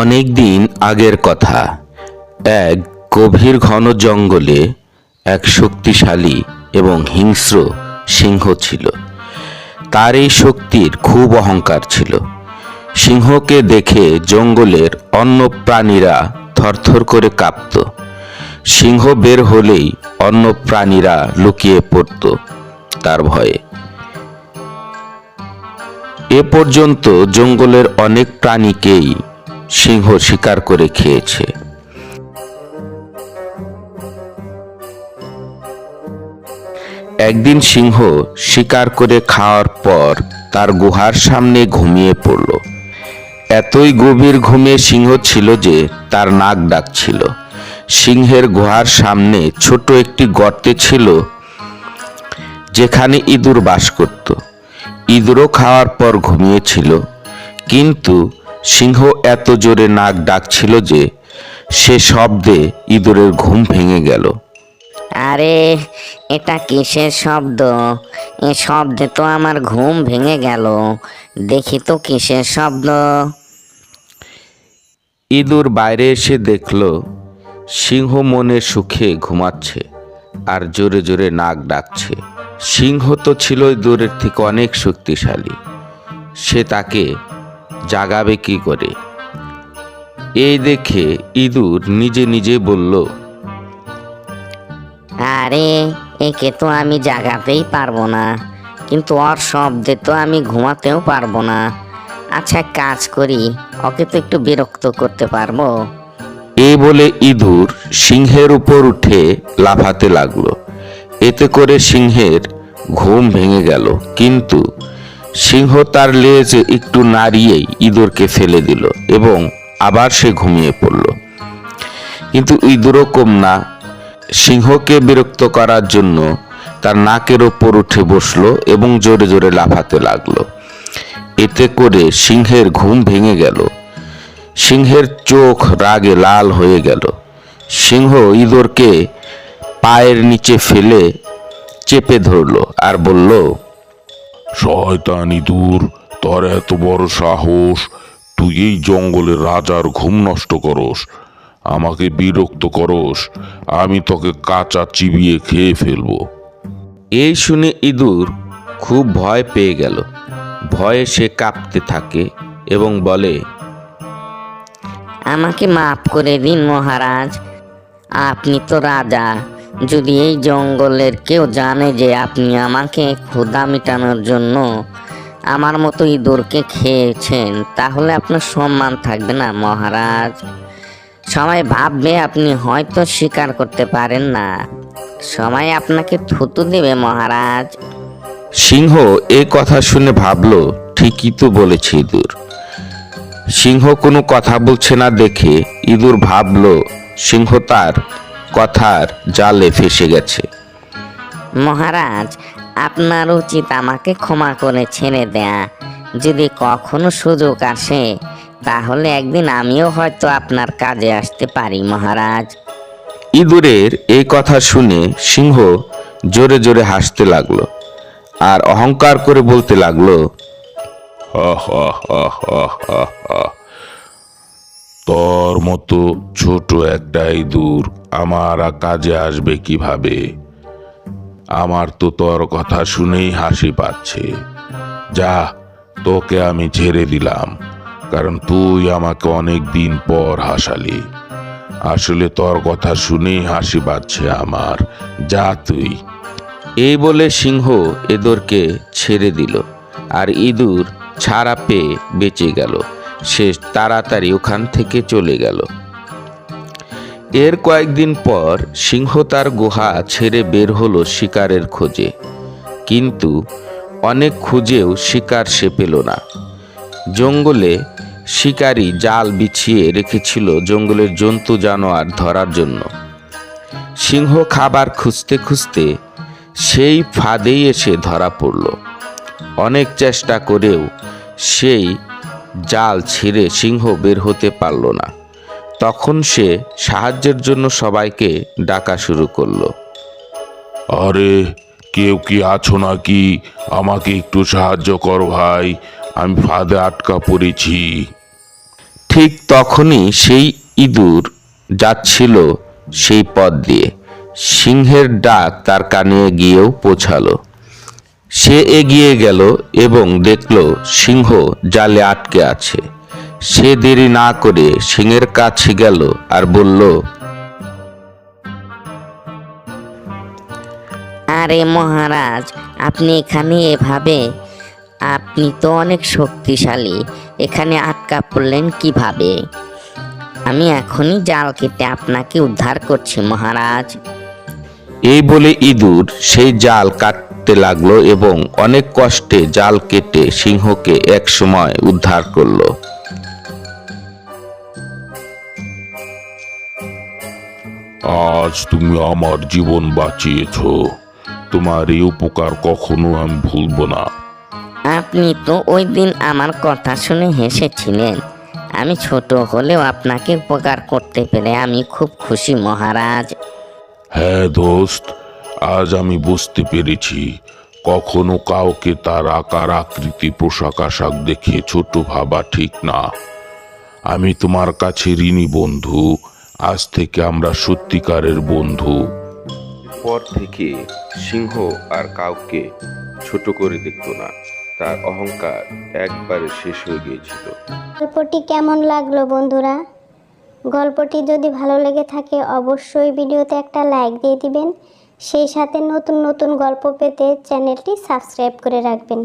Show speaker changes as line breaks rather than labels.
অনেক দিন আগের কথা। এক গভীর ঘন জঙ্গলে এক শক্তিশালী এবং হিংস্র সিংহ ছিল। তার এই শক্তির খুব অহংকার ছিল। সিংহকে দেখে জঙ্গলের অন্য প্রাণীরা থরথর করে কাঁপত। সিংহ বের হলেই অন্য প্রাণীরা লুকিয়ে পড়ত তার ভয়ে। এ পর্যন্ত জঙ্গলের অনেক প্রাণীকেই সিংহ শিকার করে খেয়েছে। একদিন সিংহ শিকার করে খাওয়ার পর তার গুহার সামনে ঘুমিয়ে পড়ল। এতই গভীর ঘুমে সিংহ ছিল যে তার নাক ডাকছিল। সিংহের গুহার সামনে ছোট একটি গর্তে ছিল যেখানে ইঁদুর বাস করত। ইঁদুরও খাওয়ার পর ঘুমিয়েছিল, কিন্তু সিংহ এত জোরে নাক ডাকছিল যে সে শব্দে ইঁদুরের ঘুম ভেঙে গেল।
আরে, এটা কিসের শব্দ? এ শব্দে তো আমার ঘুম ভেঙে গেল। দেখি তো কিসের শব্দ।
ইঁদুর বাইরে এসে দেখল সিংহ মনে সুখে ঘুমাচ্ছে আর জোরে জোরে নাক ডাকছে। সিংহ তো ছিল ইঁদুরের থেকে অনেক শক্তিশালী, সে তাকে জাগাবে কি করে? এই দেখে ইঁদুর নিজে নিজে বলল,
আরে, একে তো আমি জাগাতেই পারবো না, কিন্তু ওর শব্দে তো আমি ঘুমাতেও পারবো না। আচ্ছা, কাজ করি, ওকে তো একটু বিরক্ত করতে পারবো।
এই বলে ইঁদুর সিংহের উপর উঠে লাফাতে লাগলো। এতে করে সিংহের ঘুম ভেঙে গেল, কিন্তু সিংহ তার লেজ একটু নাড়িয়েই ইঁদুরকে ফেলে দিল এবং আবার সে ঘুমিয়ে পড়ল। কিন্তু ইঁদুরও কম না, সিংহকে বিরক্ত করার জন্য তার নাকের ওপর উঠে বসলো এবং জোরে জোরে লাফাতে লাগলো। এতে করে সিংহের ঘুম ভেঙে গেল। সিংহের চোখ রাগে লাল হয়ে গেল। সিংহ ইঁদুরকে পায়ের নিচে ফেলে চেপে ধরলো আর বলল,
শয়তান ইঁদুর, তোর এত বড় সাহস! তুই এই জঙ্গলের রাজার ঘুম নষ্ট করস, আমাকে বিরক্ত করস। আমি তোকে কাঁচা চিবিয়ে খেয়ে ফেলবো।
এই শুনে ইঁদুর খুব ভয় পেয়ে গেল। ভয়ে সে কাঁপতে থাকে এবং বলে,
আমাকে মাফ করে দিন মহারাজ, আপনি তো রাজা। যদি এই জঙ্গলের কেউ জানে যে আপনি আমাকে ক্ষুধা মেটানোর জন্য আমার মতো ইঁদুরকে খেয়েছেন, তাহলে আপনার সম্মান থাকবে না মহারাজ। সবাই ভাববে আপনি হয়তো স্বীকার করতে পারেন না, সবাই আপনাকে থুতু দেবে মহারাজ।
সিংহ এই কথা শুনে ভাবল, ঠিকই তো বলেছে ইঁদুর। সিংহ কোনো কথা বলছে না দেখে ইঁদুর ভাবল সিংহ তার কথার জালে ফেসে গেছে।
মহারাজ, আপনার উচিত আমাকে ক্ষমা করে ছেড়ে দেয়া। যদি কখনো সুযোগ আসে, তাহলে একদিন আমিও হয়তো আপনার কাজে আসতে পারি মহারাজ।
ইঁদুরের এই কথা শুনে সিংহ জোরে জোরে হাসতে লাগলো আর অহংকার করে বলতে লাগলো,
হা হা হা হা হা হা। তোর মতো ছোট একটা ইঁদুর আমার কাজে আসবে কিভাবে? আমার তো তোর কথা শুনেই হাসি পাচ্ছে। যা, তোকে আমি ছেড়ে দিলাম, কারণ তুই আমাকে অনেক দিন পর হাসালি। আসলে তোর কথা শুনেই হাসি পাচ্ছে আমার। যা তুই।
এই বলে সিংহ ইঁদুরকে ছেড়ে দিল আর ইঁদুর ছাড়া পেয়ে বেঁচে গেল। সে তাড়াতাড়ি ওখান থেকে চলে গেল। এর কয়েকদিন পর সিংহ তার গুহা ছেড়ে বের হলো শিকারের খোঁজে, কিন্তু অনেক খুঁজেও শিকার সে পেল না। জঙ্গলে শিকারী জাল বিছিয়ে রেখেছিল জঙ্গলের জন্তু জানোয়ার ধরার জন্য। সিংহ খাবার খুঁজতে খুঁজতে সেই ফাঁদেই এসে ধরা পড়ল। অনেক চেষ্টা করেও সেই জাল ছিঁড়ে সিংহ বের হতে পারল না। তখন সে সাহায্যের জন্য সবাইকে ডাকা শুরু করলো।
আরে, কেউ কি আছো নাকি? আমাকে একটু সাহায্য কর ভাই, আমি ফাঁদে আটকা পড়েছি।
ঠিক তখনই সেই ইঁদুর যাচ্ছিল সেই পথ দিয়ে। সিংহের ডাক তার কানে গিয়েও পৌঁছালো। সে এগিয়ে গেল এবং দেখল সিংহ জালে আটকে আছে। সে দেরি না করে সিংহের কাছে গেল আর বলল,
আরে মহারাজ, আপনি এখানে এভাবে? আপনি তো অনেক শক্তিশালী, এখানে আটকা পড়লেন কিভাবে? আমি এখনই জাল কেটে আপনাকে উদ্ধার করছি মহারাজ।
এই বলে ইঁদুর সেই জাল কাটতে লাগলো এবং অনেক কষ্টে জাল কেটে সিংহকে একসময় উদ্ধার করলো।
আজ তুমি আমার জীবন বাঁচিয়েছো। তোমার এই উপকার কখনো আমি ভুলবো না।
আপনি তো ওই দিন আমার কথা শুনে হেসেছিলেন। আমি ছোট হলেও আপনাকে উপকার করতে পেরে আমি খুব খুশি মহারাজ।
হ্যাঁ দোস্ত, আজ আমি বুঝতে পেরেছি কখনো কাউকে তার আকার আকৃতি পোশাক আশাক দেখে ছোট ভাবা ঠিক না। আমি তোমার কাছে ঋণী বন্ধু। আজ থেকে আমরা সত্যিকারের বন্ধু।
পর থেকে সিংহ আর কাউকে ছোট করে দেখতো না। তার অহংকার একবারে শেষ হয়ে গিয়েছিল।
গল্পটি কেমন লাগলো বন্ধুরা? গল্পটি যদি ভালো লেগে থাকে অবশ্যই ভিডিওতে একটা লাইক দিয়ে দিবেন। সেই সাথে নতুন নতুন গল্প পেতে চ্যানেলটি সাবস্ক্রাইব করে রাখবেন।